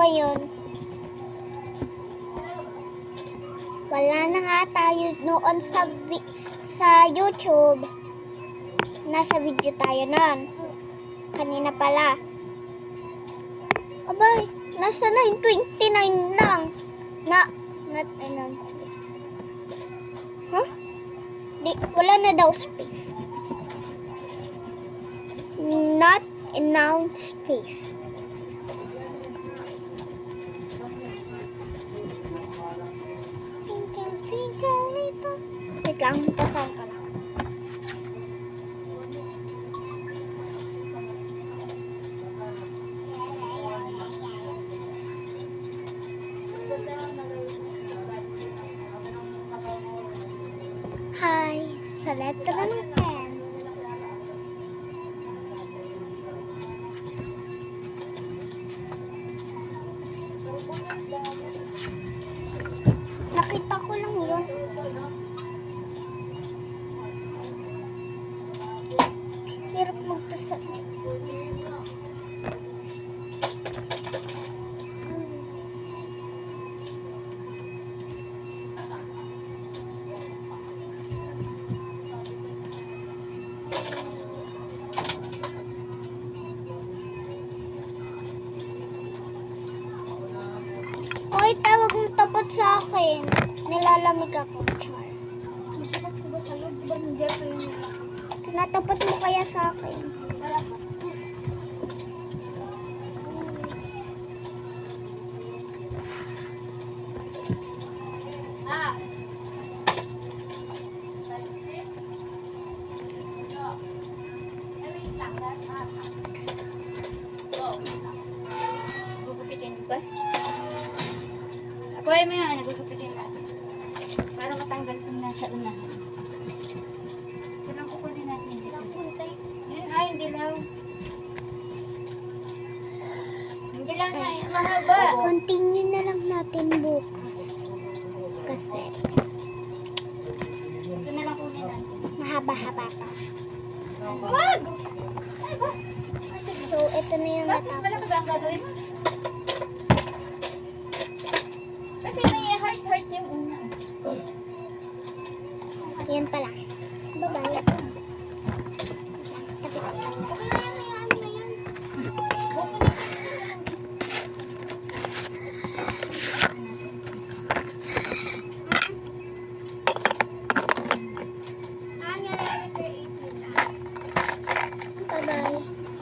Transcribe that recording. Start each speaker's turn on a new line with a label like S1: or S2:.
S1: ngayon, wala na nga tayo noon sa YouTube. Nasa video tayo noon. Kanina pala. Abay, nasa 9:29 lang. Not enough space. Huh? Wala na daw space. Not enough space. Twinkle little. Wait lang, tasal ka lang. Hi, sa letra ng N. Nakita ko lang yun. Hirap magtasa. Hoy, tawag mo tapat sa akin. Nilalamig ako, Char.
S2: Tapat ko ba sa'yo? Di ba hindi ako yung
S1: Tinatapat mo kaya sa akin?
S2: wala pa. Gugupitin ba? Ako ay may nagugupitin natin. Para matanggal kung nasa unahan. Pero kukunin natin dito. Yan ay, hindi lang. Hindi lang ay, mahaba.
S1: Continue na lang natin bukas. Kasi
S2: Ito na lang kunin natin.
S1: mahaba-haba pa.
S2: Wag!
S1: So, ito na yung
S2: Bakit? Wala ka
S1: natapos.
S2: ba ang gagawin mo?